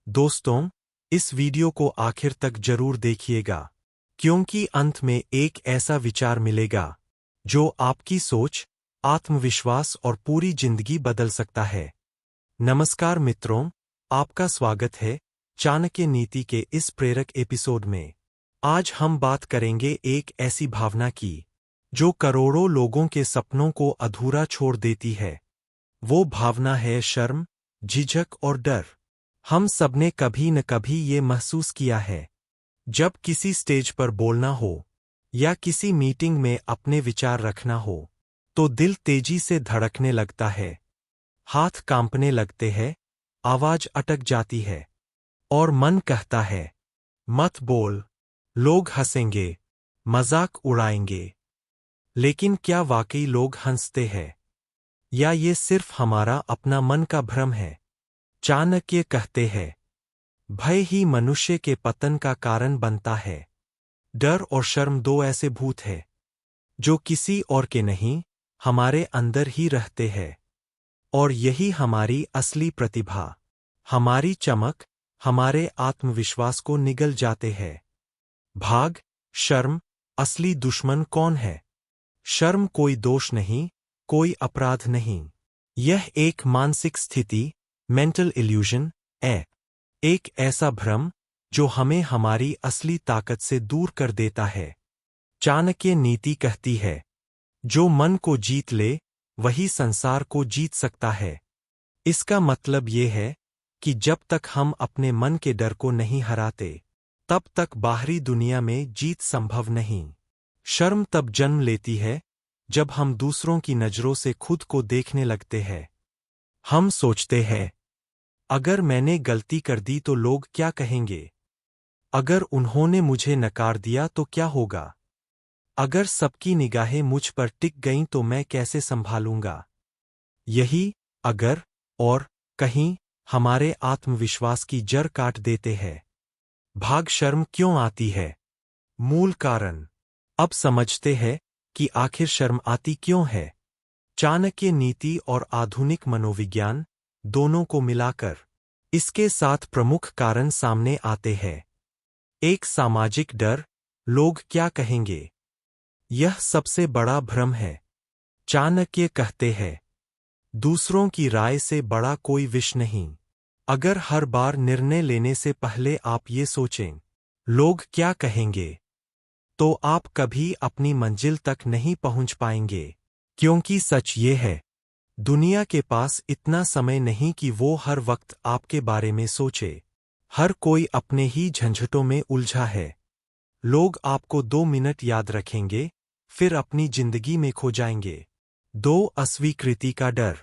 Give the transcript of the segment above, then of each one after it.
दोस्तों, इस वीडियो को आखिर तक जरूर देखिएगा, क्योंकि अंत में एक ऐसा विचार मिलेगा जो आपकी सोच, आत्मविश्वास और पूरी जिंदगी बदल सकता है। नमस्कार मित्रों, आपका स्वागत है चाणक्य नीति के इस प्रेरक एपिसोड में। आज हम बात करेंगे एक ऐसी भावना की जो करोड़ों लोगों के सपनों को अधूरा छोड़ देती है। वो भावना है शर्म, झिझक और डर। हम सबने कभी न कभी ये महसूस किया है। जब किसी स्टेज पर बोलना हो या किसी मीटिंग में अपने विचार रखना हो, तो दिल तेजी से धड़कने लगता है, हाथ कांपने लगते हैं, आवाज अटक जाती है और मन कहता है, मत बोल, लोग हंसेंगे, मजाक उड़ाएंगे। लेकिन क्या वाकई लोग हंसते हैं? या ये सिर्फ हमारा अपना मन का भ्रम है? चाणक्य कहते हैं, भय ही मनुष्य के पतन का कारण बनता है। डर और शर्म दो ऐसे भूत हैं जो किसी और के नहीं, हमारे अंदर ही रहते हैं। और यही हमारी असली प्रतिभा, हमारी चमक, हमारे आत्मविश्वास को निगल जाते हैं। भाग, शर्म, असली दुश्मन कौन है? शर्म कोई दोष नहीं, कोई अपराध नहीं। यह एक मानसिक स्थिति, मेंटल इल्यूजन है। एक ऐसा भ्रम जो हमें हमारी असली ताकत से दूर कर देता है। चाणक्य नीति कहती है, जो मन को जीत ले, वही संसार को जीत सकता है। इसका मतलब ये है कि जब तक हम अपने मन के डर को नहीं हराते, तब तक बाहरी दुनिया में जीत संभव नहीं। शर्म तब जन्म लेती है जब हम दूसरों की नजरों से खुद को देखने लगते हैं। हम सोचते हैं, अगर मैंने गलती कर दी तो लोग क्या कहेंगे? अगर उन्होंने मुझे नकार दिया तो क्या होगा? अगर सबकी निगाहें मुझ पर टिक गईं तो मैं कैसे संभालूंगा? यही अगर और कहीं हमारे आत्मविश्वास की जड़ काट देते हैं। भाग, शर्म क्यों आती है? मूल कारण। अब समझते हैं कि आखिर शर्म आती क्यों है। चाणक्य नीति और आधुनिक मनोविज्ञान दोनों को मिलाकर इसके 7 प्रमुख कारण सामने आते हैं। एक, सामाजिक डर, लोग क्या कहेंगे? यह सबसे बड़ा भ्रम है। चाणक्य कहते हैं, दूसरों की राय से बड़ा कोई विष नहीं। अगर हर बार निर्णय लेने से पहले आप ये सोचें, लोग क्या कहेंगे, तो आप कभी अपनी मंजिल तक नहीं पहुंच पाएंगे। क्योंकि सच ये है, दुनिया के पास इतना समय नहीं कि वो हर वक्त आपके बारे में सोचे। हर कोई अपने ही झंझटों में उलझा है। लोग आपको 2 मिनट याद रखेंगे, फिर अपनी जिंदगी में खो जाएंगे। 2, अस्वीकृति का डर।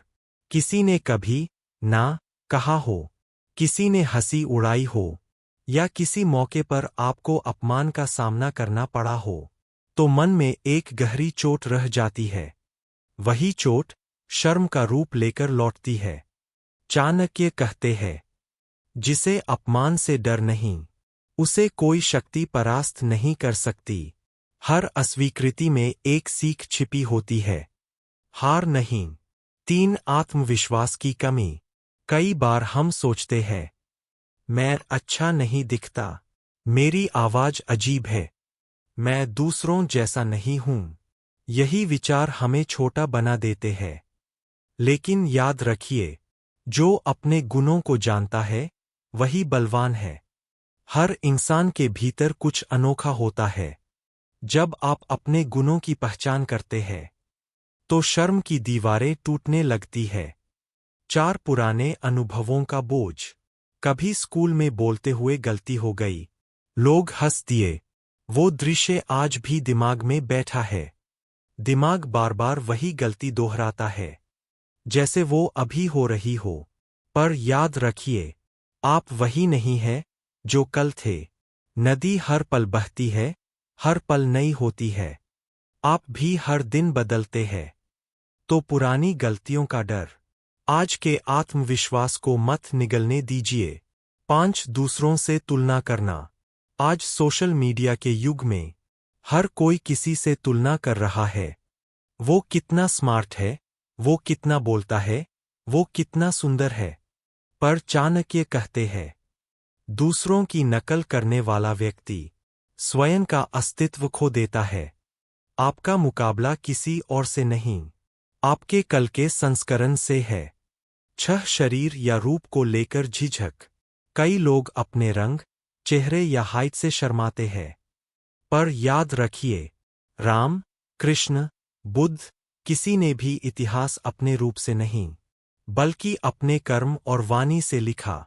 किसी ने कभी ना कहा हो, किसी ने हंसी उड़ाई हो, या किसी मौके पर आपको अपमान का सामना करना पड़ा हो, तो मन में एक गहरी चोट रह जाती है। वही चोट शर्म का रूप लेकर लौटती है। चाणक्य कहते हैं, जिसे अपमान से डर नहीं, उसे कोई शक्ति परास्त नहीं कर सकती। हर अस्वीकृति में एक सीख छिपी होती है, हार नहीं। 3, आत्मविश्वास की कमी। कई बार हम सोचते हैं, मैं अच्छा नहीं दिखता, मेरी आवाज अजीब है, मैं दूसरों जैसा नहीं हूं। यही विचार हमें छोटा बना देते हैं। लेकिन याद रखिए, जो अपने गुणों को जानता है, वही बलवान है। हर इंसान के भीतर कुछ अनोखा होता है। जब आप अपने गुणों की पहचान करते हैं, तो शर्म की दीवारें टूटने लगती है। 4, पुराने अनुभवों का बोझ। कभी स्कूल में बोलते हुए गलती हो गई, लोग हंस दिए। वो दृश्य आज भी दिमाग में बैठा है। दिमाग बार बार वही गलती दोहराता है, जैसे वो अभी हो रही हो। पर याद रखिए, आप वही नहीं है जो कल थे। नदी हर पल बहती है, हर पल नई होती है। आप भी हर दिन बदलते हैं। तो पुरानी गलतियों का डर आज के आत्मविश्वास को मत निगलने दीजिए। 5, दूसरों से तुलना करना। आज सोशल मीडिया के युग में हर कोई किसी से तुलना कर रहा है। वो कितना स्मार्ट है, वो कितना बोलता है, वो कितना सुंदर है। पर चाणक्य कहते हैं, दूसरों की नकल करने वाला व्यक्ति स्वयं का अस्तित्व खो देता है। आपका मुकाबला किसी और से नहीं, आपके कल के संस्करण से है। 6 शरीर या रूप को लेकर झिझक। कई लोग अपने रंग, चेहरे या हाइट से शर्माते हैं। पर याद रखिए, राम, कृष्ण, बुद्ध, किसी ने भी इतिहास अपने रूप से नहीं, बल्कि अपने कर्म और वाणी से लिखा।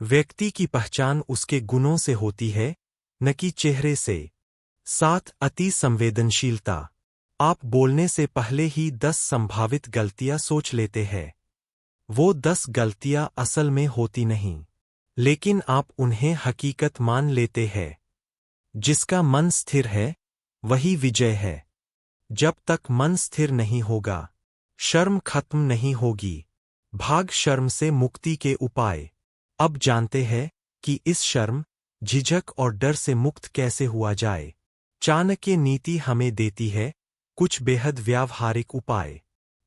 व्यक्ति की पहचान उसके गुणों से होती है, न कि चेहरे से। 7 अति संवेदनशीलता। आप बोलने से पहले ही 10 संभावित गलतियां सोच लेते हैं। वो 10 गलतियां असल में होती नहीं, लेकिन आप उन्हें हकीकत मान लेते हैं। जिसका मन स्थिर है, वही विजय है। जब तक मन स्थिर नहीं होगा, शर्म खत्म नहीं होगी। भाग शर्म से मुक्ति के उपाय। अब जानते हैं कि इस शर्म, झिझक और डर से मुक्त कैसे हुआ जाए। चाणक्य नीति हमें देती है कुछ बेहद व्यावहारिक उपाय।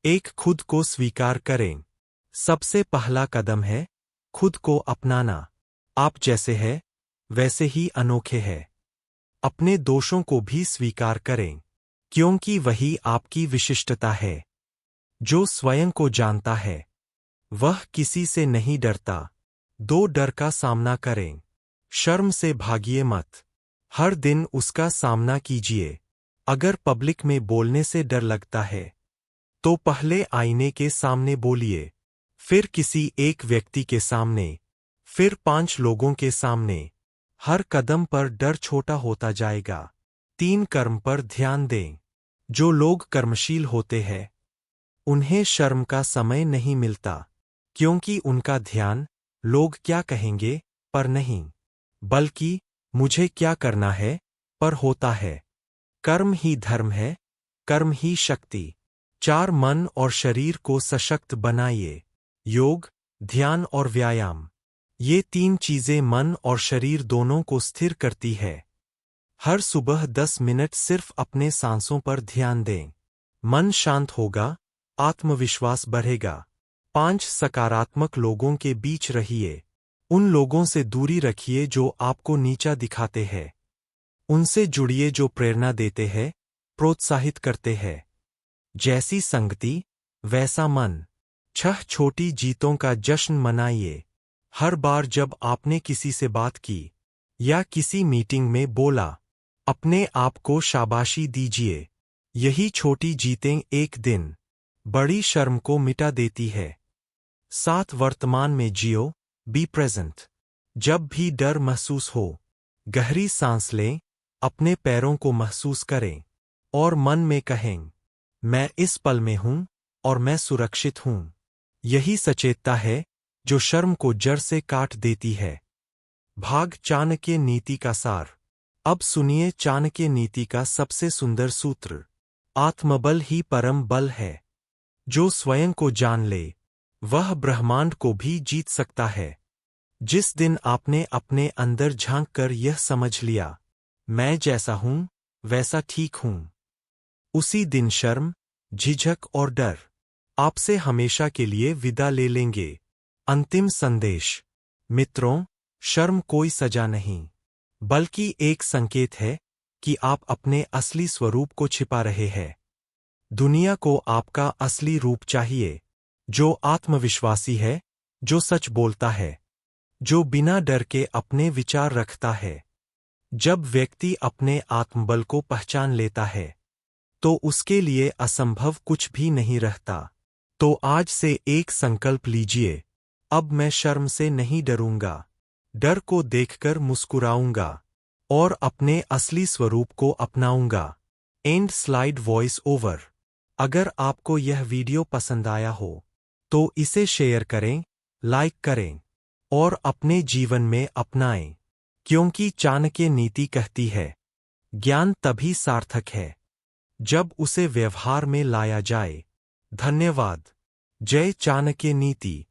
1. खुद को स्वीकार करें। सबसे पहला कदम है खुद को अपनाना। आप जैसे हैं, वैसे ही अनोखे हैं। अपने दोषों को भी स्वीकार करें, क्योंकि वही आपकी विशिष्टता है। जो स्वयं को जानता है, वह किसी से नहीं डरता। 2. डर का सामना करें। शर्म से भागिए मत। हर दिन उसका सामना कीजिए। अगर पब्लिक में बोलने से डर लगता है, तो पहले आईने के सामने बोलिए, फिर किसी एक व्यक्ति के सामने, फिर 5 लोगों के सामने। हर कदम पर डर छोटा होता जाएगा। 3. कर्म पर ध्यान दें। जो लोग कर्मशील होते हैं, उन्हें शर्म का समय नहीं मिलता, क्योंकि उनका ध्यान लोग क्या कहेंगे पर नहीं, बल्कि मुझे क्या करना है पर होता है। कर्म ही धर्म है, कर्म ही शक्ति। 4. मन और शरीर को सशक्त बनाइए। योग, ध्यान और व्यायाम। ये 3 चीजें मन और शरीर दोनों को स्थिर करती है। हर सुबह 10 मिनट सिर्फ अपने सांसों पर ध्यान दें। मन शांत होगा, आत्मविश्वास बढ़ेगा। 5. सकारात्मक लोगों के बीच रहिए। उन लोगों से दूरी रखिए जो आपको नीचा दिखाते हैं। उनसे जुड़िए जो प्रेरणा देते हैं, प्रोत्साहित करते हैं। जैसी संगति, वैसा मन। 6. छोटी जीतों का जश्न मनाइए। हर बार जब आपने किसी से बात की या किसी मीटिंग में बोला, अपने आप को शाबाशी दीजिए। यही छोटी जीतें एक दिन बड़ी शर्म को मिटा देती है। 7. वर्तमान में जियो, बी प्रेजेंट। जब भी डर महसूस हो, गहरी सांस लें, अपने पैरों को महसूस करें और मन में कहें, मैं इस पल में हूं और मैं सुरक्षित हूं। यही सचेतता है जो शर्म को जड़ से काट देती है। भाग चाणक्य नीति का सार। अब सुनिए चाणक्य नीति का सबसे सुंदर सूत्र। आत्मबल ही परम बल है। जो स्वयं को जान ले, वह ब्रह्मांड को भी जीत सकता है। जिस दिन आपने अपने अंदर झांक कर यह समझ लिया, मैं जैसा हूं, वैसा ठीक हूं, उसी दिन शर्म, झिझक और डर आपसे हमेशा के लिए विदा ले लेंगे। अंतिम संदेश। मित्रों, शर्म कोई सजा नहीं, बल्कि एक संकेत है कि आप अपने असली स्वरूप को छिपा रहे हैं। दुनिया को आपका असली रूप चाहिए, जो आत्मविश्वासी है, जो सच बोलता है, जो बिना डर के अपने विचार रखता है। जब व्यक्ति अपने आत्मबल को पहचान लेता है, तो उसके लिए असंभव कुछ भी नहीं रहता। तो आज से एक संकल्प लीजिए, अब मैं शर्म से नहीं डरूंगा, डर को देखकर मुस्कुराऊंगा और अपने असली स्वरूप को अपनाऊंगा। End slide voice over. अगर आपको यह वीडियो पसंद आया हो, तो इसे शेयर करें, लाइक करें और अपने जीवन में अपनाएं, क्योंकि चाणक्य नीति कहती है, ज्ञान तभी सार्थक है जब उसे व्यवहार में लाया जाए। धन्यवाद। जय चाणक्य नीति।